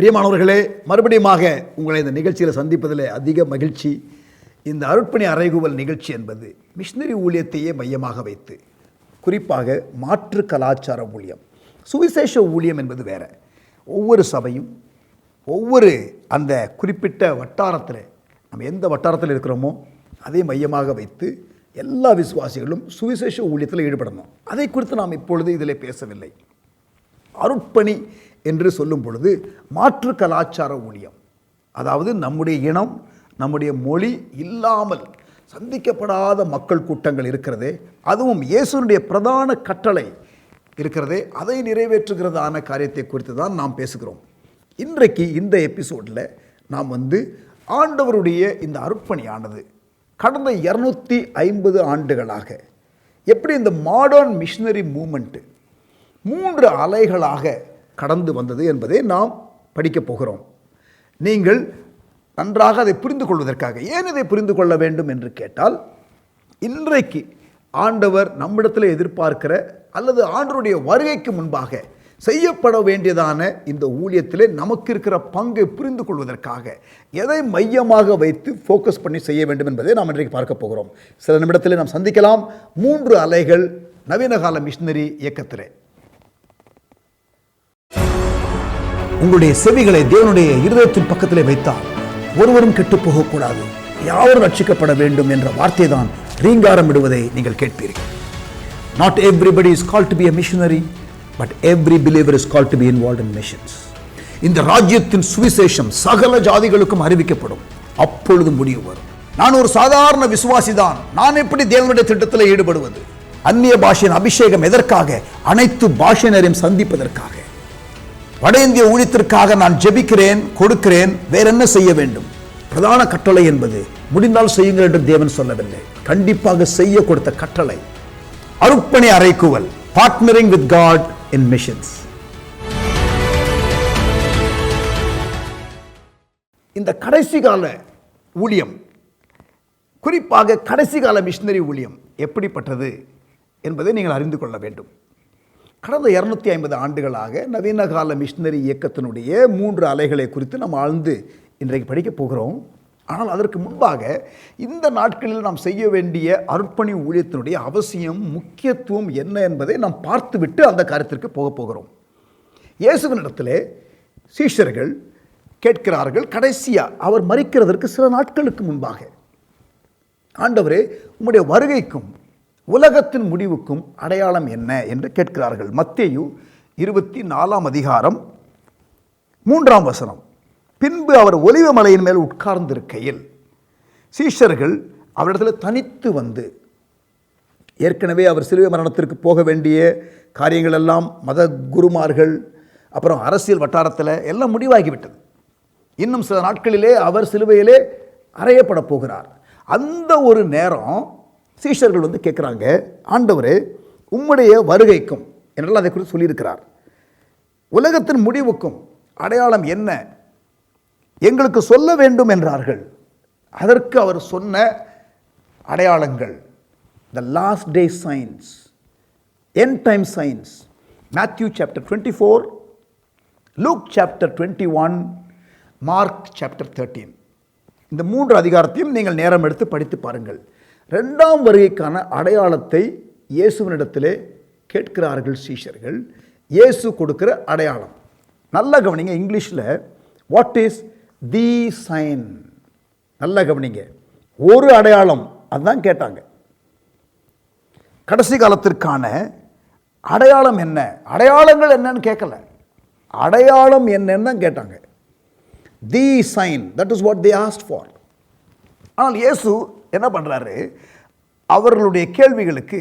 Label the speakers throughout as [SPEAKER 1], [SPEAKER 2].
[SPEAKER 1] பிரியமானவர்களே, மறுபடியுமாக உங்களை இந்த நிகழ்ச்சியில் சந்திப்பதில் அதிக மகிழ்ச்சி. இந்த அருட்பணி அறைகூவல் நிகழ்ச்சி என்பது மிஷினரி ஊழியத்தையே மையமாக வைத்து, குறிப்பாக மாற்று கலாச்சார ஊழியம், சுவிசேஷ ஊழியம் என்பது வேற. ஒவ்வொரு சபையும் ஒவ்வொரு அந்த குறிப்பிட்ட வட்டாரத்தில், நம்ம எந்த வட்டாரத்தில் இருக்கிறோமோ அதை மையமாக வைத்து எல்லா விசுவாசிகளும் சுவிசேஷ ஊழியத்தில் ஈடுபடணும். அதை குறித்து நாம் இப்பொழுது இதில் பேசவில்லை. அருட்பணி என்று சொல்லும் பொழுது மாற்று கலாச்சார ஊழியம், அதாவது நம்முடைய இனம், நம்முடைய மொழி இல்லாமல் சந்திக்கப்படாத மக்கள் கூட்டங்கள் இருக்கிறதே, அதுவும் இயேசுனுடைய பிரதான கட்டளை இருக்கிறதே, அதை நிறைவேற்றுகிறதான காரியத்தை குறித்து தான் நாம் பேசுகிறோம். இன்றைக்கு இந்த எபிசோடில் நாம் ஆண்டவருடைய இந்த அருட்பணியானது கடந்த 250 ஆண்டுகளாக எப்படி இந்த மாடர்ன் மிஷினரி மூமெண்ட்டு 3 அலைகளாக கடந்து வந்தது என்பதை நாம் படிக்கப் போகிறோம். நீங்கள் நன்றாக அதை புரிந்து கொள்வதற்காக, ஏன் இதை புரிந்து கொள்ள வேண்டும் என்று கேட்டால், இன்றைக்கு ஆண்டவர் நம்மிடத்தில் எதிர்பார்க்கிற அல்லது ஆண்டவருடைய வருகைக்கு முன்பாக செய்யப்பட வேண்டியதான இந்த ஊழியத்திலே நமக்கு இருக்கிற பங்கை புரிந்து கொள்வதற்காக எதை மையமாக வைத்து ஃபோக்கஸ் பண்ணி செய்ய வேண்டும் என்பதை நாம் இன்றைக்கு பார்க்க போகிறோம். சில நிமிடத்தில் நாம் சந்திக்கலாம் 3 அலைகள் நவீன கால மிஷினரி இயக்கத்திலே. உங்களுடைய செவிகளை தேவனுடைய இருதயத்தின் பக்கத்திலே வைத்தால் ஒருவரும் கெட்டு போகக்கூடாது, யாவரும் ரட்சிக்கப்பட வேண்டும் என்ற வார்த்தை தான் ரீங்காரம் விடுவதை நீங்கள் கேட்பீர்கள். Not everybody is called to be a missionary, but every believer is called to be involved in missions. இந்த ராஜ்யத்தின் சுவிசேஷம் சகல ஜாதிகளுக்கும் அறிவிக்கப்படும். அப்பொழுது முடிவு வரும். நான் ஒரு சாதாரண விசுவாசிதான், நான் எப்படி தேவனுடைய திட்டத்தில் ஈடுபடுவது? அந்நிய பாஷையின் அபிஷேகம் எதற்காக? அனைத்து பாஷையினரையும் சந்திப்பதற்காக. வட இந்திய ஊழியத்திற்காக நான் ஜெபிக்கிறேன், கொடுக்கிறேன், வேற என்ன செய்ய வேண்டும்? பிரதான கட்டளை என்பது முடிந்தால் செய்யுங்கள் என்று தேவன் சொல்லவில்லை, கண்டிப்பாக செய்ய கொடுத்த கட்டளை. அருட்பணி அறைகூவல், partnering with God in missions. இந்த கடைசி கால ஊழியம், குறிப்பாக கடைசி கால மிஷினரி ஊழியம் எப்படிப்பட்டது என்பதை நீங்கள் அறிந்து கொள்ள வேண்டும். கடந்த 250 ஆண்டுகளாக நவீன கால மிஷினரி இயக்கத்தினுடைய 3 அலைகளை குறித்து நாம் ஆழ்ந்து இன்றைக்கு படிக்கப் போகிறோம். ஆனால் அதற்கு முன்பாக இந்த நாட்களில் நாம் செய்ய வேண்டிய அருட்பணி ஊழியத்தினுடைய அவசியம், முக்கியத்துவம் என்ன என்பதை நாம் பார்த்துவிட்டு அந்த காரியத்திற்கு போக போகிறோம். இயேசுவினிடத்திலே சீஷர்கள் கேட்கிறார்கள், கடைசியாக அவர் மரிக்கிறதற்கு சில நாட்களுக்கு முன்பாக, ஆண்டவரே, உம்முடைய வருகைக்கும் உலகத்தின் முடிவுக்கும் அடையாளம் என்ன என்று கேட்கிறார்கள். மத்தேயு 24 அதிகாரம் 3ஆம் வசனம். பின்பு அவர் ஒலிவ மலையின் மேல் உட்கார்ந்திருக்கையில் சீஷர்கள் அவரிடத்தில் தனித்து வந்து, ஏற்கனவே அவர் சிலுவை மரணத்திற்கு போக வேண்டிய காரியங்கள் எல்லாம் மத குருமார்கள், அப்புறம் அரசியல் வட்டாரத்தில் எல்லாம் முடிவாகிவிட்டது. இன்னும் சில நாட்களிலே அவர் சிலுவையிலே அறையப்பட போகிறார். அந்த ஒரு நேரம் சீஷர்கள் கேட்குறாங்க, ஆண்டவரே, உம்முடைய வருகைக்கும் என்றால் அதை குறித்து சொல்லியிருக்கிறார், உலகத்தின் முடிவுக்கும் அடையாளம் என்ன எங்களுக்கு சொல்ல வேண்டும் என்றார்கள். அதற்கு அவர் சொன்ன அடையாளங்கள், the last day signs, end time signs, Matthew chapter 24, Luke chapter 21, Mark chapter 13. இந்த 3 அதிகாரத்தையும் நீங்கள் நேரம் எடுத்து படித்து பாருங்கள். 2ஆம் வருகைக்கான அடையாளத்தை இயேசுவினிடத்திலே கேட்கிறார்கள் சீஷர்கள். இயேசு கொடுக்கிற அடையாளம் நல்ல கவனிங்க. இங்கிலீஷில் வாட் இஸ் தி சைன், நல்ல கவனிங்க. ஒரு அடையாளம், அதுதான் கேட்டாங்க. கடைசி காலத்திற்கான அடையாளம் என்ன? அடையாளங்கள் என்னன்னு கேட்கல, அடையாளம் என்னன்னு தான் கேட்டாங்க. The sign, that is what they asked for. ஆனால் இயேசு என்ன பண்ணுறாரு? அவர்களுடைய கேள்விகளுக்கு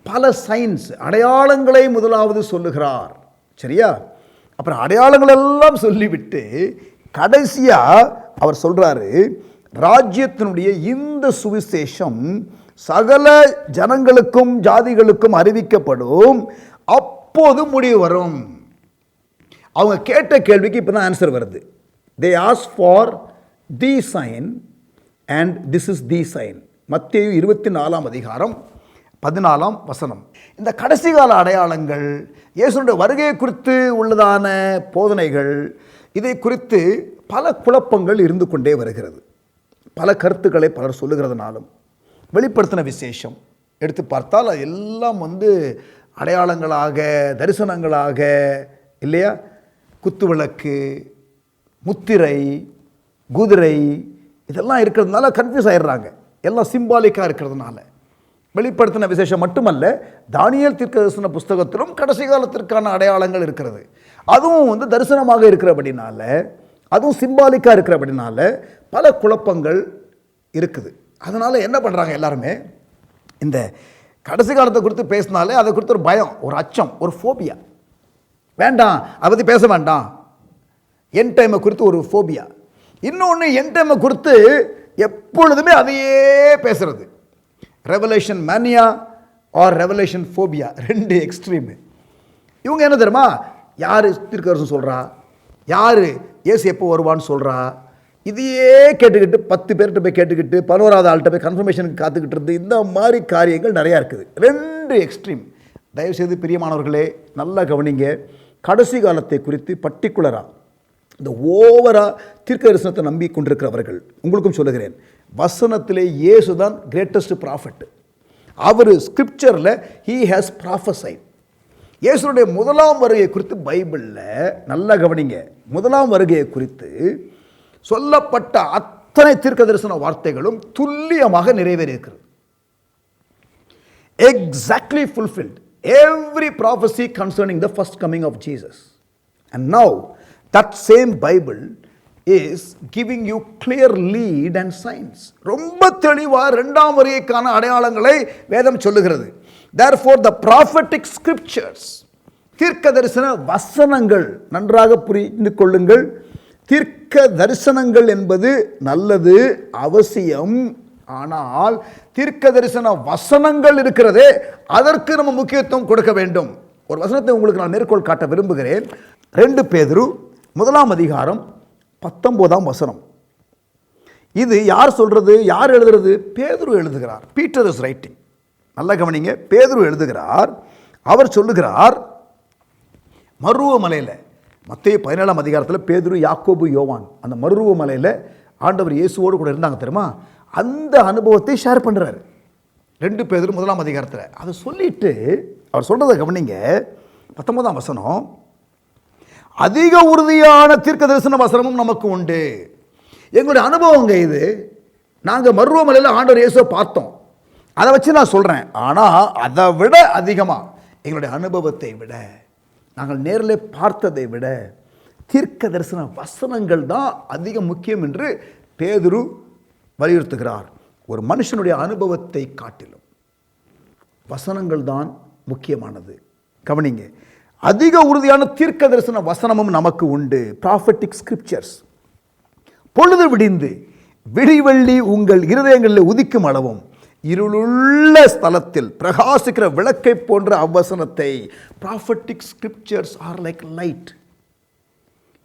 [SPEAKER 1] பல சைன்ஸ், அடையாளங்களை முதலாவது சொல்லுகிறார். சரியா? அப்புறம் அடையாளங்கள் எல்லாம் சொல்லிவிட்டு கடைசியாக அவர் சொல்கிறாரு, ராஜ்யத்தினுடைய இந்த சுவிசேஷம் சகல ஜனங்களுக்கும் ஜாதிகளுக்கும் அறிவிக்கப்படும், அப்போது முடிவு வரும். அவங்க கேட்ட கேள்விக்கு இப்போ தான் ஆன்சர் வருது. They ask for the sign and this is the sign. மத்தேயு 24 அதிகாரம் 14 வசனம். இந்த கடைசி கால அடையாளங்கள், இயேசுனுடைய வருகை குறித்து உள்ளதான போதனைகள், இதை குறித்து பல குழப்பங்கள் இருந்து கொண்டே வருகிறது. பல கருத்துக்களை பலர் சொல்லுகிறதுனாலும் வெளிப்படுத்தின விசேஷம் எடுத்து பார்த்தால் அது எல்லாம் அடையாளங்களாக, தரிசனங்களாக இல்லையா, குத்துவிளக்கு, முத்திரை, குதிரை இதெல்லாம் இருக்கிறதுனால கன்ஃபியூஸ் ஆயிடுறாங்க. எல்லாம் சிம்பாலிக்காக இருக்கிறதுனால. வெளிப்படுத்தின விசேஷம் மட்டுமல்ல, தானியேல் தீர்க்கதரிசன புஸ்தகத்திலும் கடைசி காலத்திற்கான அடையாளங்கள் இருக்கிறது. அதுவும் தரிசனமாக இருக்கிறபடினால, அதுவும் சிம்பாலிக்காக இருக்கிறபடினால பல குழப்பங்கள் இருக்குது. அதனால் என்ன பண்ணுறாங்க எல்லாருமே, இந்த கடைசி காலத்தை குறித்து பேசினாலே அதை குறித்து ஒரு பயம், ஒரு அச்சம், ஒரு ஃபோபியா. வேண்டாம், அதை பற்றி பேச வேண்டாம். என் டைமை குறித்து ஒரு ஃபோபியா. இன்னொன்று, என் டைமை குறித்து எப்பொழுதுமே அதையே பேசுறது. Revelation mania or revelation phobia, ரெண்டு எக்ஸ்ட்ரீமு. இவங்க என்ன தெரியுமா, யார் தீர்க்கதரிசனம் சொல்கிறா, யார் இயேசு எப்போ வருவான்னு சொல்கிறா, இதையே கேட்டுக்கிட்டு 10 பேர்கிட்ட போய் கேட்டுக்கிட்டு 11வது ஆள்கிட்ட போய் கன்ஃபர்மேஷனுக்கு காத்துக்கிட்டு இருந்து இந்த மாதிரி காரியங்கள் நிறையா இருக்குது. ரெண்டு எக்ஸ்ட்ரீம். தயவுசெய்து பிரியமானவர்களே நல்லா கவனிங்க. கடைசி காலத்தை குறித்து பர்டிகுலராக இந்த ஓவராக தீர்க்க தரிசனத்தை நம்பி கொண்டிருக்கிறவர்கள் உங்களுக்கும் சொல்லுகிறேன், வசனத்திலே இயேசு தான் கிரேட்டஸ்ட் ப்ராஃபட். அவர் ஸ்கிரிப்சரில் ஹீ ஹேஸ் ப்ராஃபஸைட். இயேசுடைய முதலாம் வருகை குறித்து பைபிளில் நல்லா கவனிங்க, முதலாம் வருகையை குறித்து சொல்லப்பட்ட அத்தனை தீர்க்க தரிசன வார்த்தைகளும் துல்லியமாக நிறைவேறியிருக்கிறது. Exactly fulfilled every prophecy concerning the first coming of Jesus. And now that same Bible is giving you clear lead and signs. ரொம்ப தெளிவா இரண்டாம் வருகைக்கான அடையாளங்களை வேதம் சொல்லுகிறது. Therefore the prophetic scriptures, தீர்க்க தரிசன வசனங்கள், நன்றாக புரிந்து கொள்ளுங்கள். தீர்க்க தரிசனங்கள் என்பது நல்லது, அவசியம். ஆனால் தீர்க்க தரிசன வசனங்கள் இருக்கிறதே, அதற்கு நம்ம முக்கியத்துவம் கொடுக்க வேண்டும். ஒரு வசனத்தை உங்களுக்கு நான் மேற்கோள் காட்ட விரும்புகிறேன். 2 பேதுரு 1ஆம் அதிகாரம் 19ஆம் வசனம். இது யார் சொல்றது, யார் எழுதுறது? பேதுரு எழுதுகிறார். Peter is writing. நல்லா கவனிங்க, பேதுரு எழுதுகிறார். அவர் சொல்லுகிறார், மருவ மலையில், மத்தேயு 17ஆம் அதிகாரத்தில் பேதுரு, யாக்கோபு, யோவான் அந்த மருவ மலையில் ஆண்டவர் இயேசுவோடு கூட இருந்தாங்க தெரியுமா, அந்த அனுபவத்தை ஷேர் பண்ணுறாரு 2 பேதுரு 1ஆம் அதிகாரத்தில். அதை சொல்லிட்டு அவர் சொல்கிறத கவனிங்க. 19ஆம் வசனம், அதிக உறுதியான தீர்க்க தரிசன வசனமும் நமக்கு உண்டு. எங்களுடைய அனுபவங்க இது. நாங்கள் மருவமலையில் ஆண்டவர் இயேசுவை பார்த்தோம், அதை வச்சு நான் சொல்கிறேன். ஆனால் அதை விட அதிகமாக எங்களுடைய அனுபவத்தை விட, நாங்கள் நேரில் பார்த்ததை விட தீர்க்க தரிசன வசனங்கள் தான் அதிக முக்கியம் என்று பேதுரு வலியுறுத்துகிறார். ஒரு மனுஷனுடைய அனுபவத்தை காட்டிலும் வசனங்கள் தான் முக்கியமானது. கவனிங்க, அதிக உறுதியான தீர்க்க தரிசன வசனமும் நமக்கு உண்டு. Prophetic scriptures. பொழுது விடிந்து விடிவெள்ளி உங்கள் இருதயங்களில் உதிக்கும் அளவும் இருளுள்ள ஸ்தலத்தில் பிரகாசிக்கிற விளக்கை போன்ற அவ்வசனத்தை, prophetic scriptures are like light.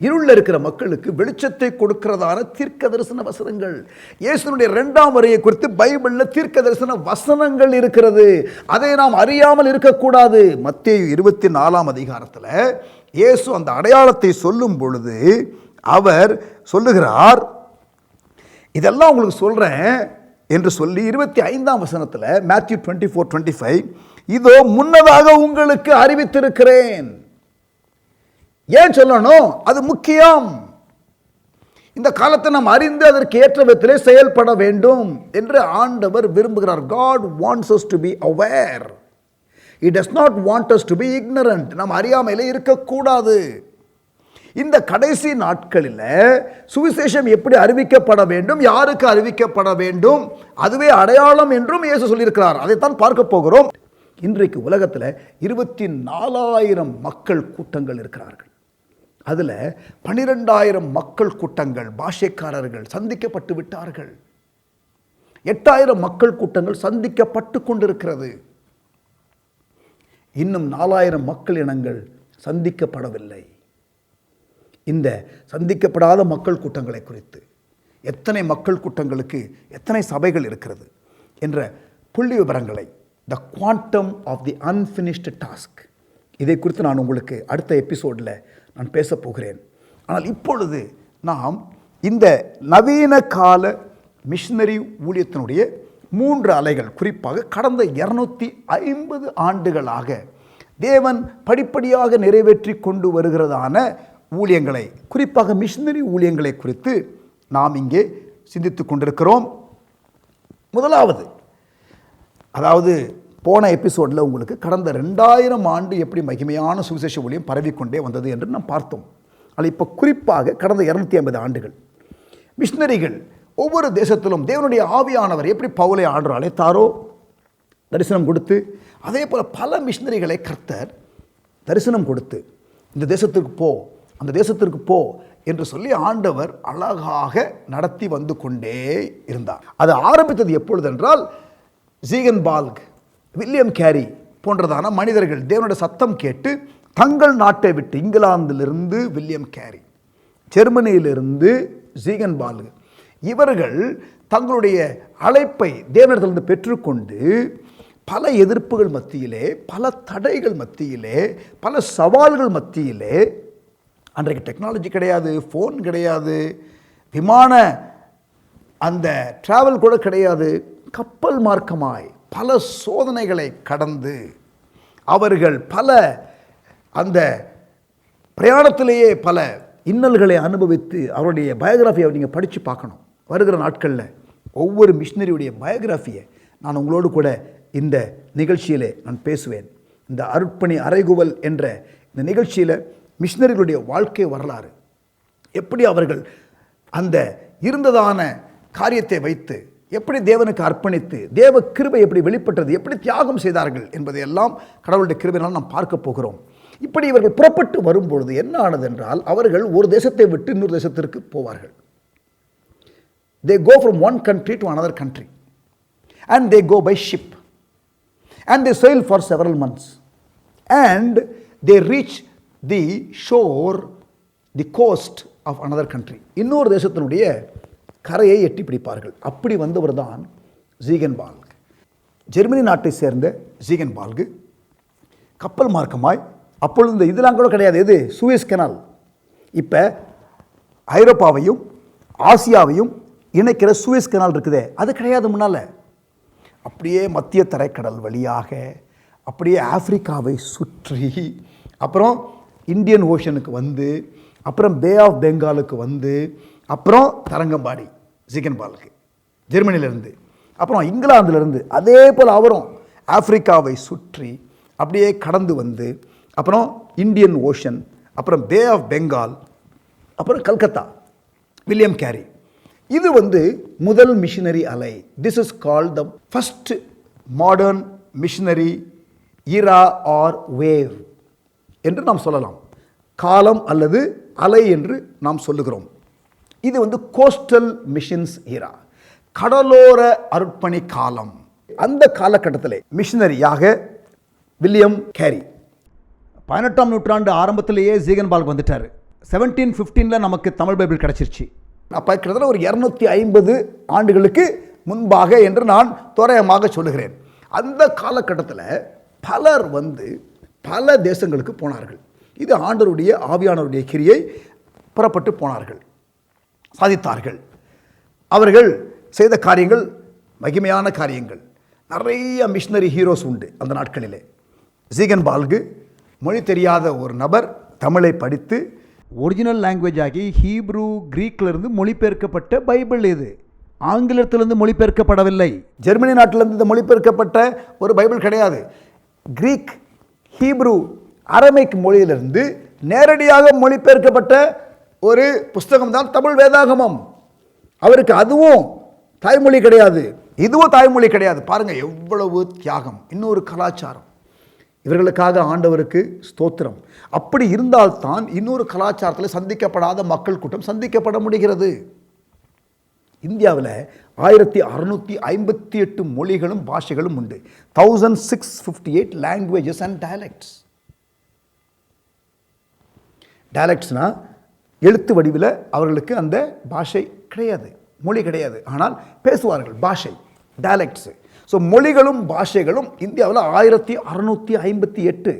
[SPEAKER 1] இருளில் இருக்கிற மக்களுக்கு வெளிச்சத்தை கொடுக்கிறதான தீர்க்க தரிசன வசனங்கள். இயேசுனுடைய 2ஆம் வருகை குறித்து பைபிளில் தீர்க்க தரிசன வசனங்கள் இருக்கிறது. அதை நாம் அறியாமல் இருக்கக்கூடாது. மத்தேயு 24ஆம் அதிகாரத்தில் இயேசு அந்த அடையாளத்தை சொல்லும் பொழுது அவர் சொல்லுகிறார், இதெல்லாம் உங்களுக்கு சொல்றேன் என்று சொல்லி 25ஆம் வசனத்தில் மேத்யூ 24:25, இதோ முன்னதாக உங்களுக்கு அறிவித்திருக்கிறேன். ஏன் சொல்லணும்? அது முக்கியம். இந்த காலத்தை நாம் அறிந்து அதற்கு ஏற்ற விதத்திலே செயல்பட வேண்டும் என்று ஆண்டவர் விரும்புகிறார். God wants us to be aware. He does not want us to be ignorant. நாம் அறியாமையிலே இருக்கக்கூடாது. இந்த கடைசி நாட்களில் சுவிசேஷம் எப்படி அறிவிக்கப்பட வேண்டும், யாருக்கு அறிவிக்கப்பட வேண்டும், அதுவே அடையாளம் என்றும் இயேசு சொல்லியிருக்கிறார். அதைத்தான் பார்க்க போகிறோம். இன்றைக்கு உலகத்தில் 24,000 மக்கள் கூட்டங்கள் இருக்கிறார்கள். அதில் 12,000 மக்கள் கூட்டங்கள், பாஷைக்காரர்கள் சந்திக்கப்பட்டு விட்டார்கள். 8,000 மக்கள் கூட்டங்கள் சந்திக்கப்பட்டு கொண்டிருக்கிறது. இன்னும் 4,000 மக்கள் இனங்கள் சந்திக்கப்படவில்லை. இந்த சந்திக்கப்படாத மக்கள் கூட்டங்களை குறித்து, எத்தனை மக்கள் கூட்டங்களுக்கு எத்தனை சபைகள் இருக்கிறது என்ற புள்ளி விவரங்களை, the quantum of the unfinished task, இதை குறித்து நான் உங்களுக்கு அடுத்த எபிசோடில் நான் பேச போகிறேன். ஆனால் இப்பொழுது நாம் இந்த நவீன கால மிஷனரி ஊழியத்தினுடைய 3 அலைகள், குறிப்பாக கடந்த 250 ஆண்டுகளாக தேவன் படிப்படியாக நிறைவேற்றி கொண்டு வருகிறதான ஊழியங்களை, குறிப்பாக மிஷனரி ஊழியங்களை குறித்து நாம் இங்கே சிந்தித்து கொண்டிருக்கிறோம். முதலாவது, அதாவது போன எபிசோடில் உங்களுக்கு கடந்த 2000 ஆண்டு எப்படி மகிமையான சுவிசேஷ ஊழியம் பரவிக்கொண்டே வந்தது என்று நாம் பார்த்தோம். ஆனால் இப்போ குறிப்பாக கடந்த 250 ஆண்டுகள் மிஷனரிகள் ஒவ்வொரு தேசத்திலும் தேவனுடைய ஆவியானவர் எப்படி பவுலை ஆண்டு அழைத்தாரோ தரிசனம் கொடுத்து, அதே போல் பல மிஷனரிகளை கர்த்தர் தரிசனம் கொடுத்து இந்த தேசத்திற்கு போ, அந்த தேசத்திற்கு போ என்று சொல்லி ஆண்டவர் அழகாக நடத்தி வந்து கொண்டே இருந்தார். அது ஆரம்பித்தது எப்பொழுதென்றால், ஜீகன்பால்க், வில்லியம் கேரி போன்றதான மனிதர்கள் தேவனுடைய சத்தம் கேட்டு தங்கள் நாட்டை விட்டு, இங்கிலாந்திலிருந்து வில்லியம் கேரி, ஜெர்மனியிலிருந்து ஜீகன்பால்க், இவர்கள் தங்களுடைய அழைப்பை தேவனிடத்திலிருந்து பெற்றுக்கொண்டு பல எதிர்ப்புகள் மத்தியிலே, பல தடைகள் மத்தியிலே, பல சவால்கள் மத்தியிலே, அன்றைக்கு டெக்னாலஜி கிடையாது, ஃபோன் கிடையாது, விமான அந்த டிராவல் கூட கிடையாது, கப்பல் மார்க்கமாய் பல சோதனைகளை கடந்து அவர்கள் பல அந்த பிரயாணத்திலேயே பல இன்னல்களை அனுபவித்து அவருடைய பயோகிராஃபியை நீங்கள் படித்து பார்க்கணும். வருகிற நாட்களில் ஒவ்வொரு மிஷினரியுடைய பயோகிராஃபியை நான் உங்களோடு கூட இந்த நிகழ்ச்சியிலே நான் பேசுவேன். இந்த அருட்பணி அறைகுவல் என்ற இந்த நிகழ்ச்சியில் மிஷினரிகளுடைய வாழ்க்கை வரலாறு, எப்படி அவர்கள் அந்த இருந்ததான காரியத்தை வைத்து எப்படி தேவனுக்கு அர்ப்பணித்து தேவ கிருபை எப்படி வெளிப்பட்டது, எப்படி தியாகம் செய்தார்கள் என்பதையெல்லாம் கடவுளுடைய கிருபையினால் நாம் பார்க்க போகிறோம். இப்படி இவர்கள் புறப்பட்டு வரும்பொழுது என்ன ஆனது என்றால், அவர்கள் ஒரு தேசத்தை விட்டு இன்னொரு தேசத்திற்கு போவார்கள். They go from one country to another country and they go by ship and they sail for several months and they reach the shore, the coast of another country. இன்னொரு தேசத்தினுடைய கரையை எட்டி பிடிப்பார்கள். அப்படி வந்தவர் தான் ஜீகன்பால்க். ஜெர்மனி நாட்டை சேர்ந்த ஜீகன்பால்க் கப்பல் மார்க்கமாய், அப்பொழுது இந்த இதெல்லாம் கூட கிடையாது, எது சூயஸ் கெனால், இப்போ ஐரோப்பாவையும் ஆசியாவையும் இணைக்கிற சூயஸ் கெனால் இருக்குதே, அது கிடையாது முன்னால். அப்படியே மத்திய தரைக்கடல் வழியாக அப்படியே ஆப்பிரிக்காவை சுற்றி அப்புறம் இந்தியன் ஓஷனுக்கு வந்து அப்புறம் பே ஆஃப் பெங்காலுக்கு வந்து அப்புறம் தரங்கம்பாடி ஜீகன்பால்க் ஜெர்மனியிலிருந்து, அப்புறம் இங்கிலாந்திலிருந்து அதே போல் அவரும் ஆப்பிரிக்காவை சுற்றி அப்படியே கடந்து வந்து அப்புறம் இந்தியன் ஓஷன், அப்புறம் பே ஆஃப் பெங்கால், அப்புறம் கல்கத்தா, வில்லியம் கேரி. இது முதல் மிஷினரி அலை. This is called the first modern missionary era or wave என்று நாம் சொல்லலாம். காலம் அல்லது அலை என்று நாம் சொல்லுகிறோம். இது கோஸ்டல் மிஷன்ஸ் இரா, கடலோர அர்ப்பணி காலம். அந்த காலகட்டத்தில் மிஷினரியாக வில்லியம் கேரி 18ஆம் நூற்றாண்டு ஆரம்பத்திலேயே ஜீகன்பால்க் வந்துட்டார். 1715 நமக்கு தமிழ் பைபிள் கிடச்சிருச்சு. அப்போ கிட்டத்தட்ட ஒரு 250 ஆண்டுகளுக்கு முன்பாக என்று நான் தோராயமாக சொல்லுகிறேன். அந்த காலகட்டத்தில் பலர் பல தேசங்களுக்கு போனார்கள். இது ஆண்டவருடைய ஆவியானவருடைய கிரியை, புறப்பட்டு போனார்கள், சாதித்தார்கள். அவர்கள் செய்த காரியங்கள் மகிமையான காரியங்கள். நிறைய மிஷினரி ஹீரோஸ் உண்டு அந்த நாட்களிலே. ஜீகன்பால்க் மொழி தெரியாத ஒரு நபர் தமிழை படித்து ஒரிஜினல் லாங்குவேஜ் ஆகி ஹீப்ரூ கிரீக்கிலிருந்து மொழிபெயர்க்கப்பட்ட பைபிள் இது. ஆங்கிலத்திலிருந்து மொழிபெயர்க்கப்படவில்லை. ஜெர்மனி நாட்டிலிருந்து இந்த மொழிபெயர்க்கப்பட்ட ஒரு பைபிள் கிடையாது. கிரீக், ஹீப்ரூ, அரமைக் மொழியிலிருந்து நேரடியாக மொழிபெயர்க்கப்பட்ட ஒரு புஸ்தகம் தான் தமிழ் வேதாகமம். அவருக்கு அதுவும் தாய்மொழி கிடையாது, இதுவும் தாய்மொழி கிடையாது. பாருங்க எவ்வளவு தியாகம். இன்னொரு கலாச்சாரம். இவர்களுக்காக ஆண்டவருக்கு ஸ்தோத்திரம். அப்படி இருந்தால்தான் இன்னொரு கலாச்சாரத்தில் சந்திக்கப்படாத மக்கள் கூட்டம் சந்திக்கப்பட முடிகிறது. இந்தியாவில் 1658 மொழிகளும் பாஷைகளும் உண்டு. 1658 லாங்குவேஜஸ் அண்ட் டயலெக்ட்ஸ். டயலெக்ட்ஸ்னா எழுத்து வடிவில் அவர்களுக்கு அந்த பாஷை கிடையாது, மொழி கிடையாது, ஆனால் பேசுவார்கள் பாஷை, டயலெக்ட்ஸு. ஸோ மொழிகளும் பாஷைகளும் இந்தியாவில் 1658.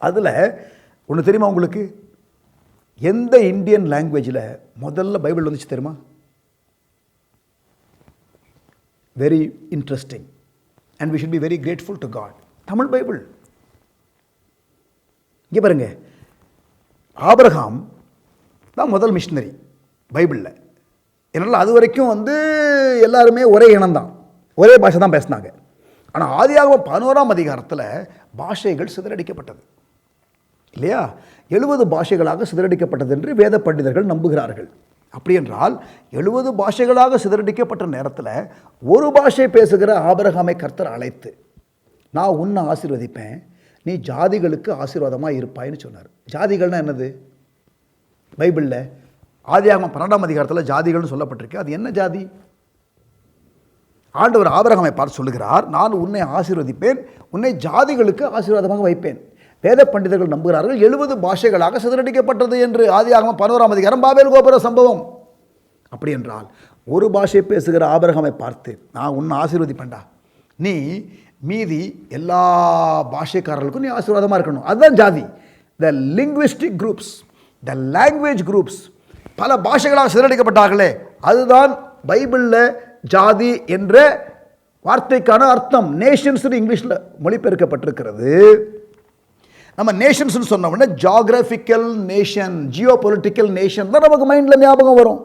[SPEAKER 1] அதில் ஒன்று தெரியுமா உங்களுக்கு, எந்த இந்தியன் லாங்குவேஜில் முதல்ல பைபிள் வந்துச்சு தெரியுமா? Very interesting and we should be very grateful to God. Tamil Bible. இங்கே பாருங்க, ஆபிரகாம் தான் முதல் மிஷினரி பைபிளில். என்னால் அது வரைக்கும் எல்லாருமே ஒரே இனம்தான், ஒரே பாஷை தான் பேசினாங்க. ஆனால் ஆதியாகமம் 11ஆம் அதிகாரத்தில் பாஷைகள் சிதறடிக்கப்பட்டது இல்லையா? 70 பாஷைகளாக சிதறடிக்கப்பட்டது என்று வேத பண்டிதர்கள் நம்புகிறார்கள். அப்படி என்றால் 70 பாஷைகளாக சிதறடிக்கப்பட்ட நேரத்தில் ஒரு பாஷை பேசுகிற ஆபிரகாமை கர்த்தர் அழைத்து, நான் உன்னை ஆசீர்வதிப்பேன், நீ ஜாதிகளுக்கு ஆசீர்வாதமாக இருப்பாய்ன்னு சொன்னார். ஜாதிகள்னா என்னது? பைபிளில் ஆதியாகமம் 12ஆம் அதிகாரத்தில் ஜாதிகள்னு சொல்லப்பட்டிருக்கு. அது என்ன ஜாதி? ஆண்டவர் ஆபிரகாமை பார்த்து சொல்லுகிறார், நான் உன்னை ஆசீர்வதிப்பேன், உன்னை ஜாதிகளுக்கு ஆசீர்வாதமாக வைப்பேன். வேத பண்டிதர்கள் நம்புகிறார்கள் 70 பாஷைகளாக சிதறடிக்கப்பட்டது என்று. ஆதியாகமம் 11ஆம் அதிகாரம் பாபேல் கோபுர சம்பவம். அப்படி என்றால் ஒரு பாஷை பேசுகிற ஆபிரகாமை பார்த்து, நான் உன்னை ஆசீர்வதிப்பேன்டா, நீ மீதி எல்லா பாஷைக்காரர்களுக்கும் நீ ஆசீர்வாதமாக இருக்கணும். அதுதான் ஜாதி. The linguistic groups, the language groups, பல பாஷைகளாக சிதறடிக்கப்பட்டார்களே, அதுதான் பைபிளில் ஜாதி என்ற வார்த்தைக்கான அர்த்தம். நேஷன்ஸ் இங்கிலீஷில் மொழிபெயர்க்கப்பட்டிருக்கிறது. நம்ம நேஷன்ஸ் சொன்ன உடனே geographical nation, Jio political nation தான் நமக்கு மைண்டில் ஞாபகம் வரும்.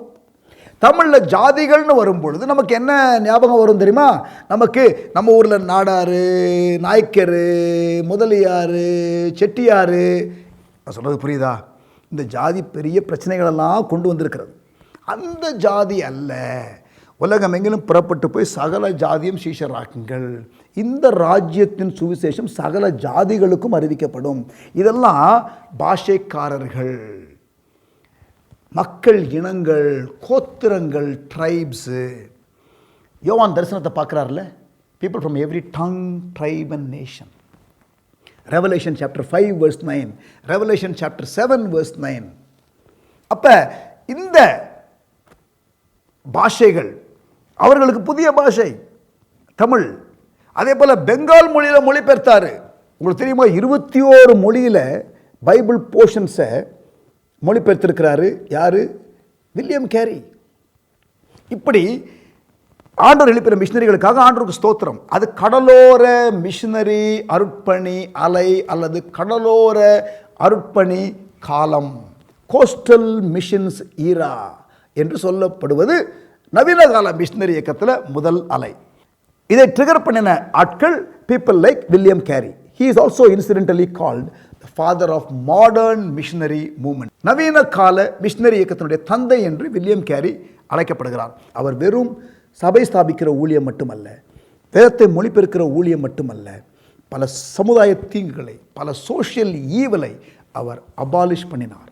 [SPEAKER 1] தமிழில் ஜாதிகள்னு வரும்பொழுது நமக்கு என்ன ஞாபகம் வரும் தெரியுமா? நமக்கு நம்ம ஊரில் நாடார், நாய்க்கர், முதலியார், செட்டியார். நான் சொல்கிறது புரியுதா? இந்த ஜாதி பெரிய பிரச்சனைகளெல்லாம் கொண்டு வந்திருக்கிறது. அந்த ஜாதி அல்ல. உலகம் எங்கிலும் புறப்பட்டு போய் சகல ஜாதியும் சீஷராக்குங்கள், இந்த ராஜ்யத்தின் சுவிசேஷம் சகல ஜாதிகளுக்கும் அறிவிக்கப்படும். இதெல்லாம் பாஷைக்காரர்கள், மக்கள் இனங்கள், கோத்திரங்கள், ட்ரைப்ஸு. யோவான் தரிசனத்தை பார்க்குறாருல, people from every tongue, tribe and nation. Revelation chapter 5 verse 9, Revelation chapter 7 verse 9. அப்போ இந்த பாஷைகள் அவர்களுக்கு புதிய பாஷை தமிழ். அதே போல் பெங்கால் மொழியில் மொழிபெயர்த்தார். உங்களுக்கு தெரியுமா? 21 மொழியில் பைபிள் போர்ஷன்ஸை மொழிபெயர்த்திருக்கிறாரு. யார்? William carry. இப்படி ஆண்டவர் எழுப்பின மிஷினரிகளுக்காக ஆண்டவருக்கு ஸ்தோத்திரம். அது கடலோர மிஷினரி அருட்பணி அலை அல்லது கடலோர அருட்பணி காலம், கோஸ்டல் மிஷன்ஸ் ஈரா என்று சொல்லப்படுவது நவீன கால மிஷினரி இயக்கத்தில் முதல் அலை. இதை ட்ரிகர் பண்ணின ஆட்கள் people like William Carey. He is also incidentally called the father of modern missionary movement. நவீன கால மிஷினரி இயக்கத்தினுடைய தந்தை என்று வில்லியம் கேரி அழைக்கப்படுகிறார். அவர் வெறும் சபை ஸ்தாபிக்கிற ஊழியம் மட்டுமல்ல, வேதத்தை மொழிபெயர்க்கிற ஊழியம் மட்டுமல்ல, பல சமுதாய தீங்குகளை, பல சோஷியல் ஈவலை அவர் அபாலிஷ் பண்ணினார்.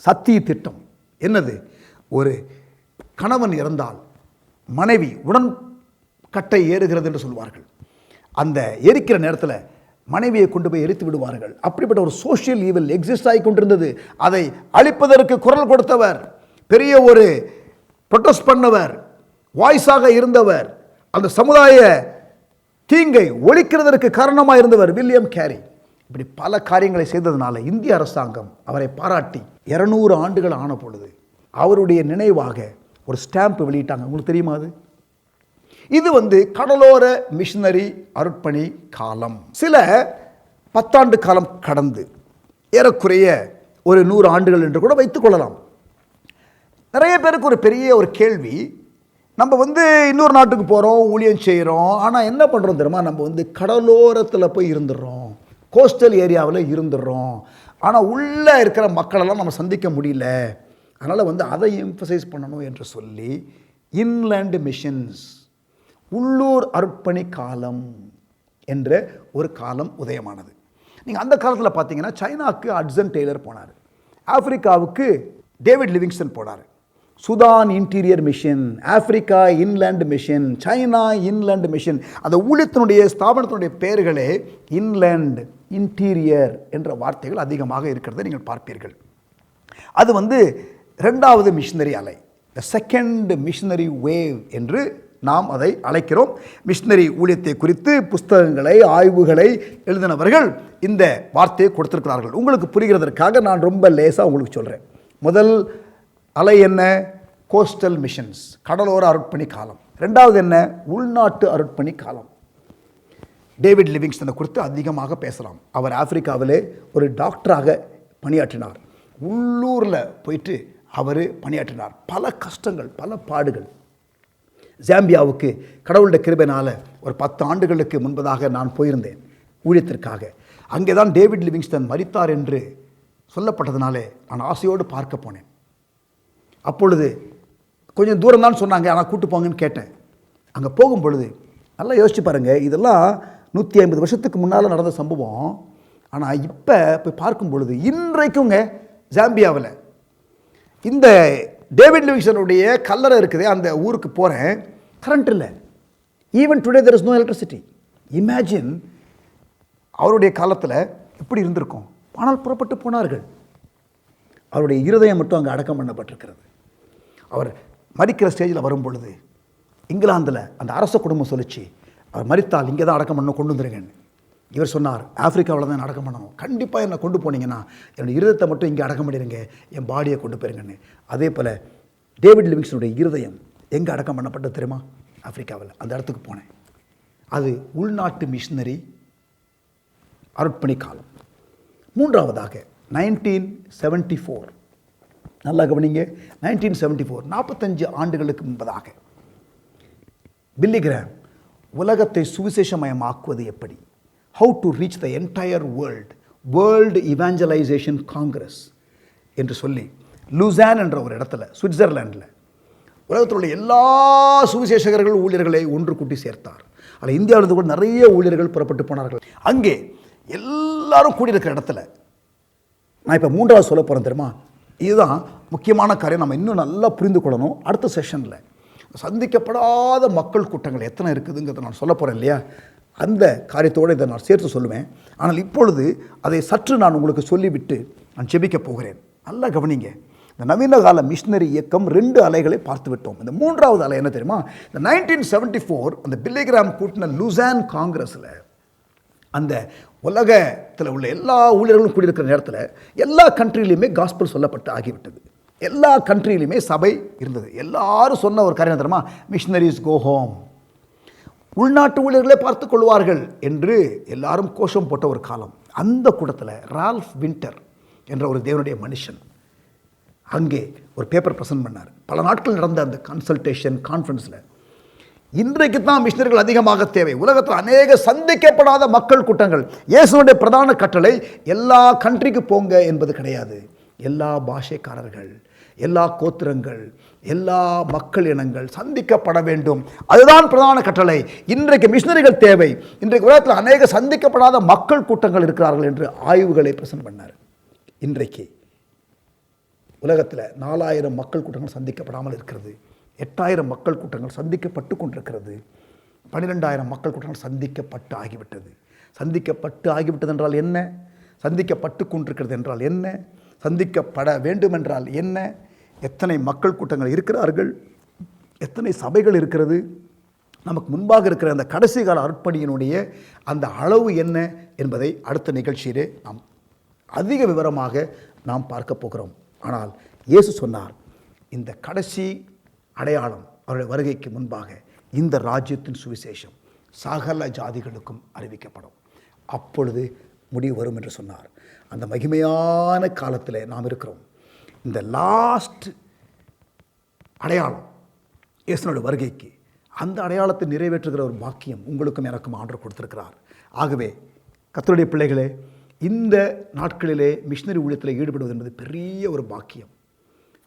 [SPEAKER 1] சத்திய திட்டம் என்னது? ஒரு கணவன் இறந்தால் மனைவி உடன்கட்டை ஏறுகிறது என்று சொல்வார்கள். அந்த எரிக்கிற நேரத்தில் மனைவியை கொண்டு போய் எரித்து விடுவார்கள். அப்படிப்பட்ட ஒரு சோஷியல் ஈவல் எக்ஸிஸ்ட் ஆகி கொண்டிருந்தது. அதை அழிப்பதற்கு குரல் கொடுத்தவர், பெரிய ஒரு ப்ரொட்டஸ்ட் பண்ணவர், வாய்ஸாக இருந்தவர், அந்த சமுதாய தீங்கை ஒழிக்கிறதற்கு காரணமாக இருந்தவர் வில்லியம் கேரி. இப்படி பல காரியங்களை செய்ததுனால இந்திய அரசாங்கம் அவரை பாராட்டி 200 ஆண்டுகள் ஆன பொழுது அவருடைய நினைவாக ஒரு ஸ்டாம்ப் வெளியிட்டாங்க. உங்களுக்கு தெரியுமா? இது கடலோர மிஷினரி அருட்பணி காலம். சில 10 ஆண்டு காலம் கடந்து ஏறக்குறைய ஒரு 100 ஆண்டுகள் என்று கூட வைத்துக் கொள்ளலாம். நிறைய பேருக்கு ஒரு பெரிய ஒரு கேள்வி, நம்ம இன்னொரு நாட்டுக்கு போகிறோம், ஊழியம் செய்கிறோம், ஆனால் என்ன பண்ணுறோம் தெரியுமா? நம்ம கடலோரத்தில் போய் இருந்துடுறோம், கோஸ்டல் ஏரியாவில் இருந்துடுறோம், ஆனால் உள்ளே இருக்கிற மக்களெல்லாம் நம்ம சந்திக்க முடியல. அதனால் அதை எம்பசைஸ் பண்ணணும் என்று சொல்லி இன்லேண்ட் மிஷன்ஸ், உள்ளூர் அர்ப்பணி காலம் என்ற ஒரு காலம் உதயமானது. நீங்கள் அந்த காலத்தில் பார்த்தீங்கன்னா சைனாவுக்கு ஹட்சன் டெய்லர் போனார், ஆப்பிரிக்காவுக்கு டேவிட் லிவிங்ஸ்டன் போனார். Sudan interior mission, Africa inland mission, China inland mission. அந்த ஊழியத்தினுடைய ஸ்தாபனத்தினுடைய பெயர்களே இன்லேண்ட், இன்டீரியர் என்ற வார்த்தைகள் அதிகமாக இருக்கிறத நீங்கள் பார்ப்பீர்கள். அது 2வது மிஷினரி அலை, த செகண்ட் மிஷினரி வேவ் என்று நாம் அதை அழைக்கிறோம். மிஷினரி ஊழியத்தை குறித்து புஸ்தகங்களை, ஆய்வுகளை எழுதினவர்கள் இந்த வார்த்தையை கொடுத்திருக்கிறார்கள். உங்களுக்கு புரிகிறதற்காக நான் ரொம்ப லேசாக உங்களுக்கு சொல்கிறேன். முதல் அலை என்ன? கோஸ்டல் மிஷன்ஸ், கடலோர அருட்பணி காலம். ரெண்டாவது என்ன? உள்நாட்டு அருட்பணி காலம். டேவிட் லிவிங்ஸ்டனை குறித்து அதிகமாக பேசலாம். அவர் ஆப்பிரிக்காவிலே ஒரு டாக்டராக பணியாற்றினார். உள்ளூரில் போயிட்டு அவர் பணியாற்றினார். பல கஷ்டங்கள், பல பாடுகள். ஜாம்பியாவுக்கு கடவுளுடைய கிருபையினால் ஒரு 10 ஆண்டுகளுக்கு முன்பதாக நான் போயிருந்தேன் ஊழியத்திற்காக. அங்கே தான் டேவிட் லிவிங்ஸ்டன் மரித்தார் என்று சொல்லப்பட்டதுனாலே நான் ஆசையோடு பார்க்க போனேன். அப்பொழுது கொஞ்சம் தூரம் தான் சொன்னாங்க, ஆனால் கூட்டு போங்கன்னு கேட்டேன். அங்கே போகும் பொழுது நல்லா யோசிச்சு பாருங்கள், இதெல்லாம் 150 வருஷத்துக்கு முன்னால் நடந்த சம்பவம். ஆனால் இப்போ போய் பார்க்கும் பொழுது இன்றைக்குங்க ஜாம்பியாவில் இந்த டேவிட் லிவிங்ஸ்டனுடைய கல்லறை இருக்குது. அந்த ஊருக்கு போகிறேன், கரண்ட் இல்லை. Even today there is no electricity. Imagine அவருடைய காலத்தில் எப்படி இருந்திருக்கும். ஆனால் புறப்பட்டு போனார்கள். அவருடைய இருதயம் மட்டும் அங்கே அடக்கம் பண்ணப்பட்டிருக்கிறது. அவர் மரிக்கிற ஸ்டேஜில் வரும் பொழுது இங்கிலாந்தில் அந்த அரச குடும்பம் சொல்லிச்சு, அவர் மரித்தால் இங்கே தான் அடக்கம் பண்ண கொண்டு வந்துருங்கன்னு. இவர் சொன்னார், ஆப்பிரிக்காவில் தான் அடக்கம் பண்ணணும், கண்டிப்பாக என்னை கொண்டு போனீங்கன்னா என்னுடைய இருதயத்தை மட்டும் இங்கே அடக்கம் பண்ணிடுங்க, என் பாடியை கொண்டு போயிருங்கன்னு. அதே போல் டேவிட் லிவிங்ஸ்டனுடைய இருதயம் எங்கே அடக்கம் பண்ணப்பட்டது தெரியுமா? ஆப்பிரிக்காவில். அந்த இடத்துக்கு போனேன். அது உள்நாட்டு மிஷினரி அருட்பணி காலம். மூன்றாவதாக 1974, நல்லா கவனிங்க, 1974, 45 ஆண்டுகளுக்கு முன்பதாக பில்லி கிராம் உலகத்தை சுவிசேஷமயமாக்குவது எப்படி, how to reach the entire world evangelisation Congress என்று சொல்லி லூசான் என்ற ஒரு இடத்துல சுவிட்சர்லாண்டில் உலகத்தில் உள்ள எல்லா சுவிசேஷகர்கள் ஊழியர்களை ஒன்று கூட்டி சேர்த்தார். ஆனால் இந்தியாவிலிருந்து கூட நிறைய ஊழியர்கள் புறப்பட்டு போனார்கள். அங்கே எல்லாரும் கூடியிருக்கிற இடத்துல நான் இப்போ மூன்றாவது சொல்ல போகிறேன் தெரியுமா? இதுதான் முக்கியமான காரியம். நம்ம இன்னும் நல்லா புரிந்து கொள்ளணும். அடுத்த செஷனில் சந்திக்கப்படாத மக்கள் கூட்டங்கள் எத்தனை இருக்குதுங்கிறத நான் சொல்ல போகிறேன் இல்லையா? அந்த காரியத்தோடு இதை நான் சேர்த்து சொல்லுவேன். ஆனால் இப்பொழுது அதை சற்று நான் உங்களுக்கு சொல்லிவிட்டு நான் ஜெபிக்க போகிறேன். நல்லா கவனிங்க. இந்த நவீன கால மிஷினரி இயக்கம் 2 அலைகளை பார்த்து விட்டோம். இந்த மூன்றாவது அலை என்ன தெரியுமா? இந்த 1974 அந்த பில்லி கிராம் கூட்டின லூசான் காங்கிரஸில் அந்த உலகத்தில் உள்ள எல்லா ஊழியர்களும் கூடியிருக்கிற நேரத்தில் எல்லா கண்ட்ரிலையுமே காஸ்பல் சொல்லப்பட்டு ஆகிவிட்டது. எல்லா கண்ட்ரிலையுமே சபை இருந்தது. எல்லாரும் சொன்ன ஒரு காரியம் தெரியுமா? மிஷினரிஸ் கோ ஹோம், உள்நாட்டு ஊழியர்களே பார்த்து கொள்வார்கள் என்று எல்லாரும் கோஷம் போட்ட ஒரு காலம். அந்த கூட்டத்தில் ரால்ஃப் வின்டர் என்ற ஒரு தேவனுடைய மனுஷன் அங்கே ஒரு பேப்பர் ப்ரெசென்ட் பண்ணார். பல நாட்கள் நடந்த அந்த கன்சல்டேஷன் கான்ஃபரன்ஸில், இன்றைக்கு தான் மிஷினரிகள் அதிகமாக தேவை. உலகத்தில் அநேக சந்திக்கப்படாத மக்கள் கூட்டங்கள். இயேசுனுடைய பிரதான கட்டளை எல்லா கண்ட்ரிக்கு போங்க என்பது கிடையாது. எல்லா பாஷைக்காரர்கள், எல்லா கோத்திரங்கள், எல்லா மக்கள் இனங்கள் சந்திக்கப்பட வேண்டும். அதுதான் பிரதான கட்டளை. இன்றைக்கு மிஷினரிகள் தேவை. இன்றைக்கு உலகத்தில் அநேக சந்திக்கப்படாத மக்கள் கூட்டங்கள் இருக்கிறார்கள் என்று ஆய்வுகளை பிரசன்ட் பண்ணார். இன்றைக்கு உலகத்தில் 4000 மக்கள் கூட்டங்கள் சந்திக்கப்படாமல் இருக்கிறது. 8000 மக்கள் கூட்டங்கள் சந்திக்கப்பட்டு கொண்டிருக்கிறது. 12000 மக்கள் கூட்டங்கள் சந்திக்கப்பட்டு ஆகிவிட்டது. சந்திக்கப்பட்டு ஆகிவிட்டது என்றால் என்ன? சந்திக்கப்பட்டு கொண்டிருக்கிறது என்றால் என்ன? சந்திக்கப்பட வேண்டும் என்றால் என்ன? எத்தனை மக்கள் கூட்டங்கள் இருக்கிறார்கள்? எத்தனை சபைகள் இருக்கிறது? நமக்கு முன்பாக இருக்கிற அந்த கடைசி கால அர்ப்பணியினுடைய அந்த அளவு என்ன என்பதை அடுத்த நிகழ்ச்சியிலே நாம் அதிக விவரமாக நாம் பார்க்க போகிறோம். ஆனால் இயேசு சொன்னார், இந்த கடைசி அடையாளம் அவருடைய வருகைக்கு முன்பாக இந்த ராஜ்யத்தின் சுவிசேஷம் சகல ஜாதிகளுக்கும் அறிவிக்கப்படும், அப்பொழுது முடிவு வரும் என்று சொன்னார். அந்த மகிமையான காலத்தில் நாம் இருக்கிறோம். இந்த லாஸ்ட் அடையாளம் இயேசுனுடைய வருகைக்கு, அந்த அடையாளத்தை நிறைவேற்றுகிற ஒரு பாக்கியம் உங்களுக்கும் எனக்கும் ஆண்டவர் கொடுத்திருக்கிறார். ஆகவே கர்த்தருடைய பிள்ளைகளே, இந்த நாட்களிலே மிஷினரி ஊழியத்தில் ஈடுபடுவது என்பது பெரிய ஒரு பாக்கியம்.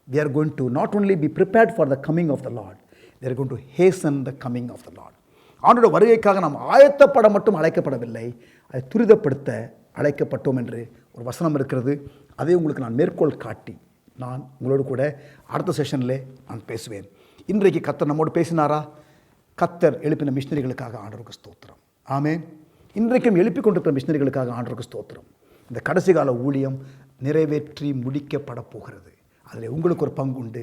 [SPEAKER 1] We are going to not only be prepared for the coming of the Lord, we are going to hasten the coming of the Lord. ஆண்டவருடைய வருகைக்காக நாம் ஆயத்தப்பட மட்டும் அழைக்கப்படவில்லை, அதை துரிதப்படுத்த அழைக்கப்பட்டோம் என்று ஒரு வசனம் இருக்கிறது. அதை உங்களுக்கு நான் மேற்கோள் காட்டி நான் உங்களோடு கூட அடுத்த செஷனில் நான் பேசுவேன். இன்றைக்கு கர்த்தர் நம்மோடு பேசினாரா? கர்த்தர் எழுப்பின மிஷினரிகளுக்காக ஆண்டவருக்கு ஸ்தோத்திரம். ஆமென். இன்றைக்கும் எழுப்பிக் கொண்டிருக்கிற மிஷினரிகளுக்காக ஆண்டவருக்கு ஸ்தோத்திரம். இந்த கடைசி கால ஊழியம் நிறைவேற்றி முடிக்கப்பட போகிறது. அதில் உங்களுக்கு ஒரு பங்கு உண்டு,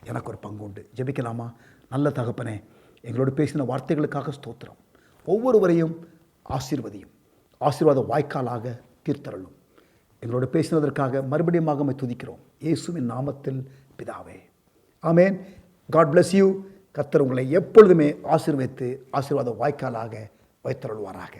[SPEAKER 1] எனக்கு ஒரு பங்கு உண்டு. ஜெபிக்கலாமா? நல்ல தகப்பனே, எங்களோடு பேசின வார்த்தைகளுக்காக ஸ்தோத்திரம். ஒவ்வொருவரையும் ஆசீர்வதியும், ஆசீர்வாத வாய்க்காலாக தீர்த்தரலும். எங்களோடு பேசினதற்காக மறுபடியும் உம்மை துதிக்கிறோம் இயேசுவின் நாமத்தில் பிதாவே, ஆமேன். God bless you. கர்த்தர் உங்களை எப்பொழுதுமே ஆசீர்வதித்து ஆசீர்வாத வாய்க்காலாக வைத்தருள்வாராக.